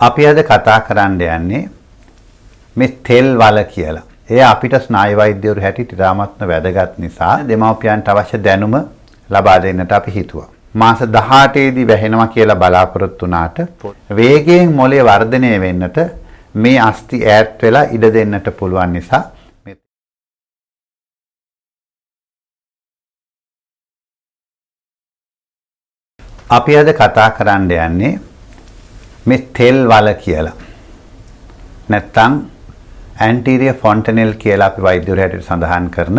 අපි අද කතා කරන්න යන්නේ මේ තෙල් වල කියලා. ඒ අපිට ස්නායු වෛද්‍යවරු හැටියට ඉතාමත්ම වැදගත් නිසා දෙමව්පියන්ට අවශ්‍ය දැනුම ලබා දෙන්නට අපි හිතුවා. මාස 18 දී වැහෙනවා කියලා බලාපොරොත්තු වුණාට වේගයෙන් මොළේ වර්ධනය වෙන්නට මේ අස්ථි ඈත් වෙලා ඉඩ දෙන්නට පුළුවන් නිසා අපි අද කතා කරන්න යන්නේ මේ තෙල් වල කියලා. නැත්තම් anterior fontanelle කියලා අපි වෛද්‍යවරු හැටියට සඳහන් කරන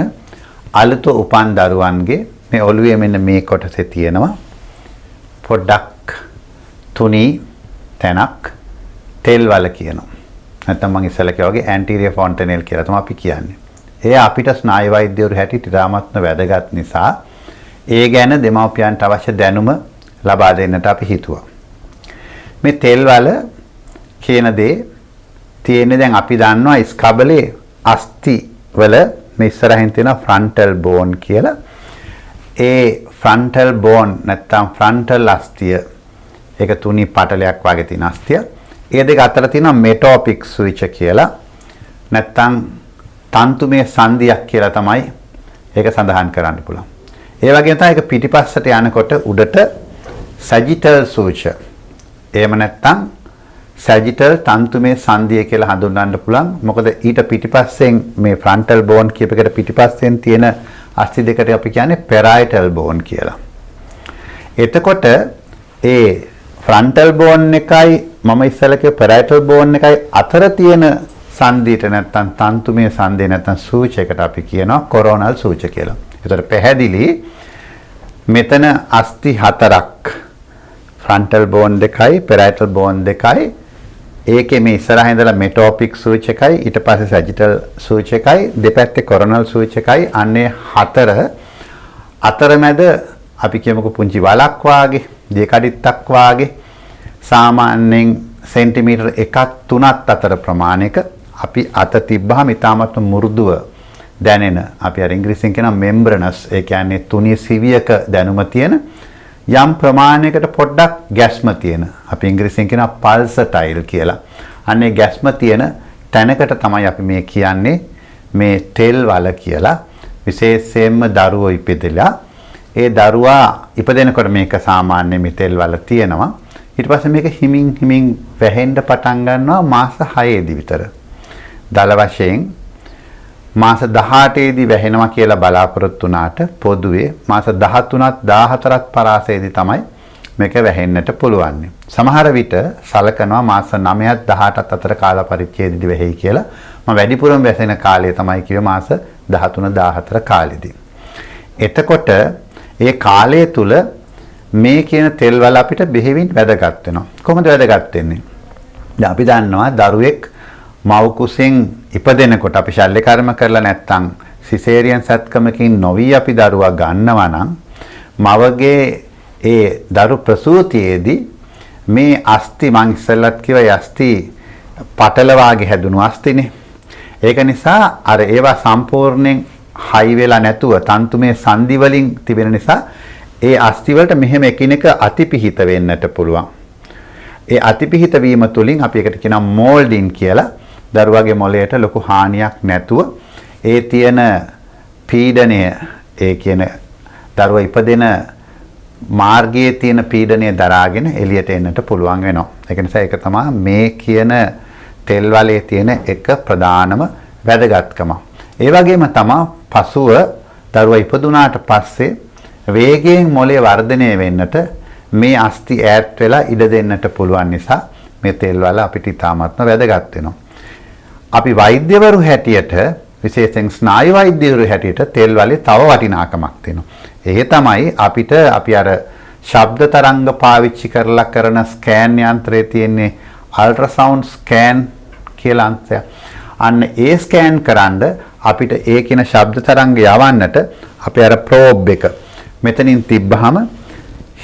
අලුත උපන් දරුවන්ගේ මේ ඔළුවේ මෙන්න මේ කොටසේ තියෙනවා පොඩ්ඩක් තුනී තැනක් තෙල් වල කියනවා. නැත්තම් මම ඉස්සෙල්ලා කිව්වා වගේ anterior fontanelle කියලා තමයි අපි කියන්නේ. ඒ අපිට ස්නායු වෛද්‍යවරු හැටියට ඉතාමත්ම වැදගත් නිසා ඒ ගැන දෙමව්පියන්ට අවශ්‍ය දැනුම ලබා දෙන්නට අපි හිතුවා. මේ තෙල් වල කියන දේ තියෙන්නේ දැන් අපි දන්නවා ස්කබලේ අස්ථි වල මේ ඉස්සරහින් තියෙන ෆ්‍රන්ටල් බෝන් කියලා. ඒ ෆ්‍රන්ටල් බෝන් නැත්තම් ෆ්‍රන්ටල් අස්ථිය ඒක තුනී පටලයක් වගේ තියෙන අස්ථිය. ඒ දෙක අතර තියෙන මෙටෝපික් ස්විච් කියලා නැත්තම් තන්තුමය සංදියක් කියලා තමයි ඒක සඳහන් කරන්න පුළුවන්. ඒ වගේම තමයි ඒක පිටිපස්සට යනකොට උඩට sagittal suture. එහෙම නැත්නම් sagittal තන්තුමේ සංදිය කියලා හඳුන්වන්න පුළුවන්. මොකද ඊට පිටිපස්සෙන් මේ frontal bone කියප එකට පිටිපස්සෙන් තියෙන අස්ථි දෙකට අපි කියන්නේ parietal bone කියලා. එතකොට ඒ frontal bone එකයි මම ඉස්සෙල්ලා කිව්ව parietal bone එකයි අතර තියෙන සංදියට නැත්නම් තන්තුමේ සංදිය නැත්නම් suture එකට අපි කියනවා coronal suture කියලා. ඒතර පැහැදිලි මෙතන අස්ථි හතරක් frontal bone දෙකයි parietal bone දෙකයි ඒකේ මේ ඉස්සරහින් ඉඳලා metopic suture එකයි ඊට පස්සේ sagittal suture එකයි දෙපැත්තේ coronal suture එකයි අන්නේ හතර අතරමැද අපි කියමුකෝ පුංචි වලක් වාගේ දෙකඩිත්තක් වාගේ සාමාන්‍යයෙන් සෙන්ටිමීටර් 1ක් 3ක් අතර ප්‍රමාණයක අපි අත තිබ්බහම ඉතාමත් මෘදුව දැනෙන අපි අර ඉංග්‍රීසියෙන් කියන membranous ඒ කියන්නේ තුනී සිවියක දැනුම තියෙන යම් ප්‍රමාණයකට පොඩ්ඩක් ගැස්ම තියෙන අපි ඉංග්‍රීසියෙන් කියනවා පල්සටයිල් කියලා. අන්නේ ගැස්ම තියෙන තැනකට තමයි අපි මේ කියන්නේ මේ තෙල් වල කියලා. විශේෂයෙන්ම දරුවෝ ඉපදෙලා ඒ දරුවා ඉපදෙනකොට මේක සාමාන්‍ය මේ තෙල් වල තියෙනවා. ඊට පස්සේ මේක හිමින් හිමින් වැහෙන්න පටන් ගන්නවා මාස 6 දී විතර. දල වශයෙන් මාස 18 දී වැහෙනවා කියලා බලාපොරොත්තු වුණාට පොදුවේ මාස 13ත් 14ත් පරාසයේදී තමයි මේක වැහෙන්නට පුළුවන්. සමහර විට සලකනවා මාස 9ත් 18ත් අතර කාල පරිච්ඡේදෙදී වැහෙයි කියලා. මම වැඩිපුරම වැසෙන කාලය තමයි කිව්වේ මාස 13 14 කාලෙදී. එතකොට ඒ කාලය තුල මේ කියන තෙල් වල අපිට බෙහෙවින් වැදගත් වෙනවා. කොහොමද වැදගත් වෙන්නේ? දැන් අපි දන්නවා දරුවෙක් මව් කුසෙන් ඉපදෙනකොට අපි ශල්‍ය කර්ම කරලා නැත්නම් සිසේරියන් සත්කමකින් නොවි අපි දරුවා ගන්නවා නම් මවගේ ඒ දරු ප්‍රසූතියේදී මේ අස්ථි මං ඉස්සෙල්ලත් කිව්වා අස්ථි පටල වාගේ හැදුණු අස්ථිනේ. ඒක නිසා අර ඒවා සම්පූර්ණයෙන් හයි වෙලා නැතුව තන්තුමේ සංදි වලින් තිබෙන නිසා ඒ අස්ථි වලට මෙහෙම එකිනෙක අතිපිහිත වෙන්නට පුළුවන්. ඒ අතිපිහිත වීම තුලින් අපි ඒකට කියනවා මෝල්ඩින් කියලා. දරුවගේ මොළයට ලොකු හානියක් නැතුව ඒ තියෙන පීඩනය ඒ කියන දරුවා ඉපදෙන මාර්ගයේ තියෙන පීඩනය දරාගෙන එළියට එන්නට පුළුවන් වෙනවා. ඒක නිසා ඒක තමයි මේ කියන තෙල් වලේ තියෙන එක ප්‍රධානම වැදගත්කම. ඒ වගේම තමයි පසුව දරුවා ඉපදුනාට පස්සේ වේගයෙන් මොළේ වර්ධනය වෙන්නට මේ අස්ථි ඈත් වෙලා ඉඩ දෙන්නට පුළුවන් නිසා මේ තෙල් වල අපිට ඉතාමත්ම වැදගත් වෙනවා. අපි වෛද්‍යවරු හැටියට විශේෂයෙන් ස්නායු වෛද්‍යවරු හැටියට තෙල් වලේ තව වටිනාකමක් තියෙනවා. ඒ තමයි අපිට අපි අර ශබ්ද තරංග පාවිච්චි කරලා කරන ස්කෑන් යන්ත්‍රයේ තියෙන්නේ අල්ට්‍රාසවුන්ඩ් ස්කෑන් කියලා අංශය. අන්න ඒ ස්කෑන් කරන්ද අපිට ඒ කියන ශබ්ද තරංග යවන්නට අපි අර ප්‍රෝබ් එක මෙතනින් තිබ්බහම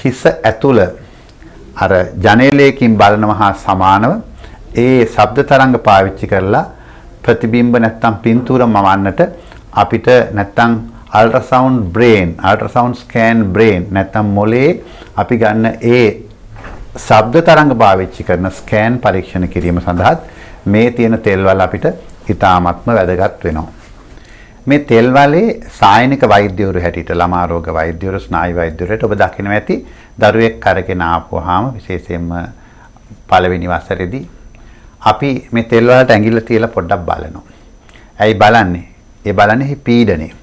හිස ඇතුළ අර ජනේලයකින් බලනවා හා සමානව ඒ ශබ්ද තරංග පාවිච්චි කරලා ප්‍රතිබිම්බ නැත්තම් පින්තූර මවන්නට අපිට නැත්තම් අල්ට්‍රාසවුන්ඩ් ස්කෑන් බ්‍රේන් නැත්තම් මොලේ අපි ගන්න ඒ ශබ්ද තරංග පාවිච්චි කරන ස්කෑන් පරීක්ෂණ කිරීම සඳහා මේ තියෙන තෙල්වල අපිට ඉතාමත්ම වැදගත් වෙනවා. මේ තෙල්වලේ සායනික වෛද්‍යවරු හැටියට ළමා රෝග වෛද්‍යවරු ස්නායු වෛද්‍යවරුට ඔබ දකින්න ඇති දරුවෙක් කරගෙන ආපුවාම විශේෂයෙන්ම පළවෙනි වසරේදී අපි මේ තෙල් වලට ඇඟිල්ල තියලා පොඩ්ඩක් බලනවා. ඇයි බලන්නේ? ඒ බලන්නේ පීඩනේ.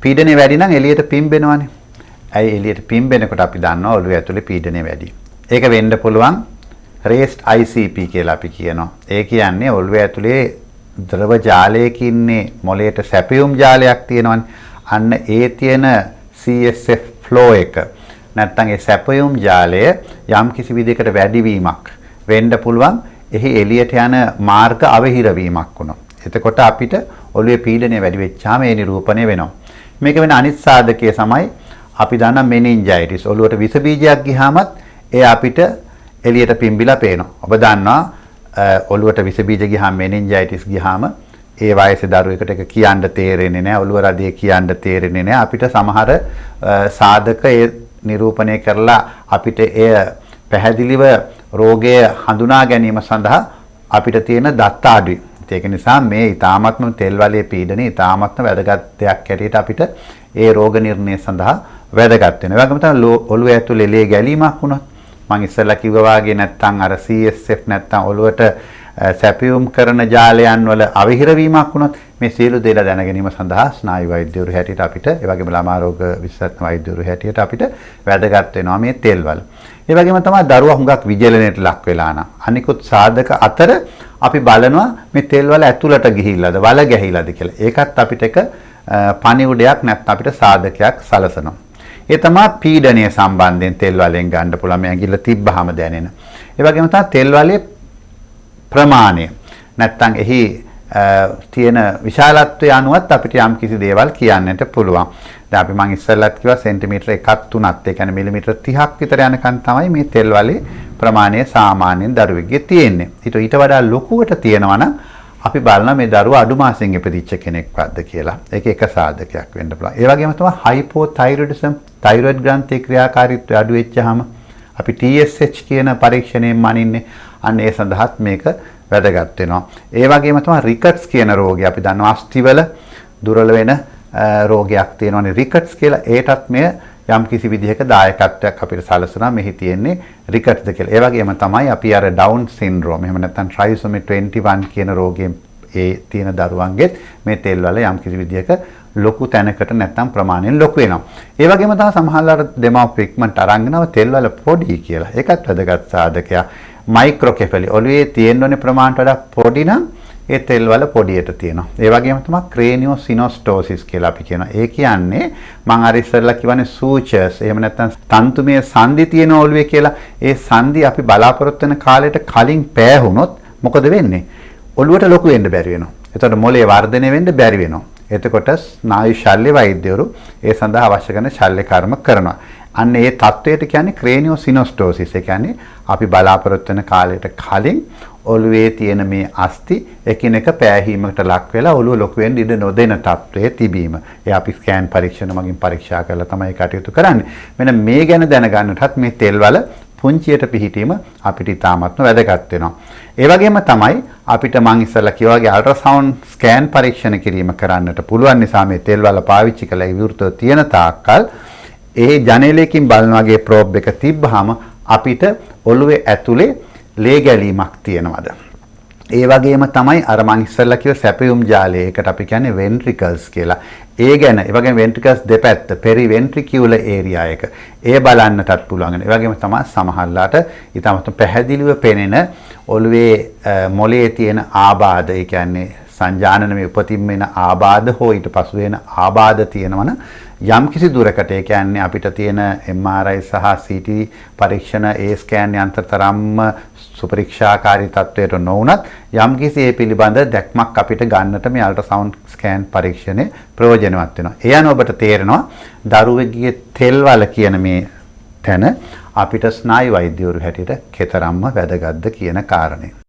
පීඩනේ වැඩි නම් එළියට පිම්බෙනවනේ. ඇයි එළියට පිම්බෙනකොට අපි දන්නවා ඔළුව ඇතුලේ පීඩනේ වැඩි. ඒක වෙන්න පුළුවන් raised ICP කියලා අපි කියනවා. ඒ කියන්නේ ඔළුව ඇතුලේ ද්‍රව ජාලයක ඉන්නේ මොළයට සැපියුම් ජාලයක් තියෙනවනේ. අන්න ඒ තියෙන CSF flow එක නැත්නම් ඒ සැපියුම් ජාලය යම් කිසි විදිහකට වැඩිවීමක් වෙන්න පුළුවන්. එහි එළියට යන මාර්ග අවහිර වීමක් වුණා. එතකොට අපිට ඔළුවේ පීඩනය වැඩි වෙච්චාම ඒ නිරූපණය වෙනවා. මේක වෙන අනිත් සාධකය තමයි අපි දන්නා මෙනින්ජයිටිස්. ඔළුවට විස බීජයක් ගියාමත් ඒ අපිට එළියට පිම්බිලා පේනවා. ඔබ දන්නවා ඔළුවට විස බීජ ගියාම මෙනින්ජයිටිස් ගියාම ඒ වයසේ දරුවෙකුට ඒක කියන්න තේරෙන්නේ නැහැ. ඔළුව රදේ කියන්න තේරෙන්නේ නැහැ. අපිට සමහර සාධක ඒ නිරූපණය කරලා අපිට එය පැහැදිලිව රෝගය හඳුනා ගැනීම සඳහා අපිට තියෙන දත්ත අඩුයි. ඒක නිසා මේ ඊ타මත්ම තෙල් වලේ පීඩනය ඊ타මත්ම වැදගත් දෙයක් හැටියට අපිට ඒ රෝග නිర్ణය සඳහා වැදගත් වෙනවා. ඒ වගේම තමයි ඔළුව ඇතුලේ ලේ ගැලීමක් වුණොත් මම ඉස්සෙල්ලා කිව්වා වාගේ නැත්තම් අර CSF නැත්තම් ඔළුවට සැපියුම් කරන ජාලයන් වල අවහිර වීමක් වුණොත් මේ සියලු දේලා දැන ගැනීම සඳහා ස්නායු වෛද්‍යවරු හැටියට අපිට ඒ වගේම ළමා රෝග විශේෂඥ වෛද්‍යවරු හැටියට අපිට වැදගත් වෙනවා මේ තෙල් වල. ඒ වගේම තමයි දරුවා හුඟක් විජලනයට ලක් වෙලා නම් අනිකුත් සාධක අතර අපි බලනවා මේ තෙල් වල ඇතුළට ගිහිල්ලාද වල ගැහිලාද කියලා. ඒකත් අපිට එක පණිවුඩයක් නැත්නම් අපිට සාධකයක් සලසනවා. ඒ තමයි පීඩනය සම්බන්ධයෙන් තෙල් වලෙන් ගන්න පුළුවන් මේ ඇඟිල්ල තිබ්බහම දැනෙන. ඒ වගේම තමයි තෙල් වලේ ප්‍රමාණය නැත්නම් එහි තියෙන විශාලත්වය අනුවත් අපිට යම් කිසි දේවල් කියන්නට පුළුවන්. දැන් අපි මම ඉස්සෙල්ලත් කිව්වා සෙන්ටිමීටර 1ක් 3ක් ඒ කියන්නේ මිලිමීටර 30ක් විතර යනකන් තමයි මේ තෙල් වලේ ප්‍රමාණය සාමාන්‍යයෙන් දරුවෙක්ගේ තියෙන්නේ. ඊට වඩා ලොකුවට තියෙනවා නම් අපි බලනවා මේ දරුවා අඩු මාසෙන් ඉපදිච්ච කෙනෙක්වත්ද කියලා. ඒක එක සාධකයක් වෙන්න පුළුවන්. ඒ වගේම තමයි හයිපෝथायරොයිඩිසම් තයිරොයිඩ් ග්‍රන්ථියේ ක්‍රියාකාරීත්වය අඩු වෙච්චාම අපි TSH කියන පරීක්ෂණයෙන් මනින්නේ. අන්න ඒ සඳහාත් මේක වැදගත් වෙනවා. ඒ වගේම තමයි රිකට්ස් කියන රෝගය. අපි දන්නවා අස්ථිවල දුර්වල වෙන රෝගයක් තියෙනවානේ රිකට්ස් කියලා. ඒටත් මෙය යම් කිසි විදිහක දායකත්වයක් අපිට සලසනවා. මෙහි තියෙන්නේ රිකට්ස්ද කියලා. ඒ වගේම තමයි අපි අර ඩවුන් සින්ඩ්‍රෝම් එහෙම නැත්නම් ට්‍රයිසොමි 21 කියන රෝගයෙන් ඒ තියෙන දරුවන්ගෙත් මේ තෙල් වල යම් කිසි විදිහක ලොකු තැනකට නැත්නම් ප්‍රමාණයෙන් ලොකු වෙනවා. ඒ වගේම තමයි සමහරවල්ලාට දෙමාපිය ඉක්මනට අරන්ගෙනව තෙල් වල පොඩි කියලා. ඒකත් වැදගත් සාධකයක්. මයික්‍රෝකෙෆලි ඔළුවේ තියෙන ඕනේ ප්‍රමාණයට වඩා පොඩි නම් ඒ තෙල් වල පොඩියට තියෙනවා. ඒ වගේම තමයි ක්‍රේනියෝසිනොස්ටෝසිස් කියලා අපි කියනවා. ඒ කියන්නේ මම අර ඉස්සෙල්ලා කියවනේ සූචර්ස් එහෙම නැත්නම් තන්තුමය සංදි තියෙන ඔළුවේ කියලා. ඒ සංදි අපි බලාපොරොත්තු වෙන කාලයට කලින් පෑහුනොත් මොකද වෙන්නේ? ඔළුවට ලොකු වෙන්න බැරි වෙනවා. එතකොට මොළේ වර්ධනය වෙන්න බැරි වෙනවා. එතකොට ස්නායු ශල්‍ය වෛද්‍යවරු ඒ සඳහා අවශ්‍ය කරන ශල්‍ය කර්ම කරනවා. අන්න ඒ තත්වයට කියන්නේ ක්‍රේනියෝසිනොස්ටෝසිස්. ඒ කියන්නේ අපි බලාපොරොත්තු වෙන කාලයට කලින් ඔළුවේ තියෙන මේ අස්ථි එකිනෙක පෑහීමකට ලක් වෙලා ඔළුව ලොකු වෙන්න ඉඩ නොදෙන තත්වයේ තිබීම. ඒ අපි ස්කෑන් පරීක්ෂණ මගින් පරීක්ෂා කරලා තමයි කටයුතු කරන්නේ. මෙන්න මේ ගැන දැනගන්නටත් මේ තෙල් වල පුංචියට පිහිටීම අපිට ඉතාමත්ම වැදගත් වෙනවා. ඒ වගේම තමයි අපිට මං ඉස්සෙල්ලා කිව්වා වගේ අල්ට්‍රාසවුන්ඩ් ස්කෑන් පරීක්ෂණ කිරීම කරන්නට පුළුවන් නිසා මේ තෙල් වල පාවිච්චි කළ විවෘතව තියෙන තාක්කල් ඒ ජනේලයකින් බලන වගේ ප්‍රෝබ් එක තිබ්බහම අපිට ඔළුවේ ඇතුලේ ලේ ගැලීමක් තියෙනවද? ඒ වගේම තමයි අර මං ඉස්සෙල්ලා කිව්ව සැපියුම් ජාලය. ඒකට අපි කියන්නේ වෙන්ට්‍රිකල්ස් කියලා. ඒ ගැන ඒ වගේම වෙන්ට්‍රිකල්ස් දෙපැත්ත පෙරිවෙන්ට්‍රිකියුලර් ඒරියා එක. ඒ බලන්නටත් පුළුවන්. ඒ වගේම තමයි සමහරලාට ඊටමත් පැහැදිලිව පෙනෙන ඔළුවේ මොළයේ තියෙන ආබාධ. ඒ කියන්නේ සංජානනමේ උපතින් වෙන ආබාධ හෝ ඊට පසු වෙන ආබාධ තියෙනවනම් යම් කිසි දුරකට ඒ කියන්නේ අපිට තියෙන MRI සහ CT පරීක්ෂණ ඒ ස්කෑන් යන්ත්‍ර තරම්ම සුපරීක්ෂාකාරී තත්වයට නොවුනත් යම් කිසි ඒ පිළිබඳ දැක්මක් අපිට ගන්නට මේ අල්ට්‍රාසවුන්ඩ් ස්කෑන් පරීක්ෂණය ප්‍රයෝජනවත් වෙනවා. ඒ අනුව ඔබට තේරෙනවා දරුවෙකුගේ තෙල් වල කියන මේ තැන අපිට ස්නායු වෛද්‍යවරු හැටියට කතරම්ම වැදගත්ද කියන කාරණේ.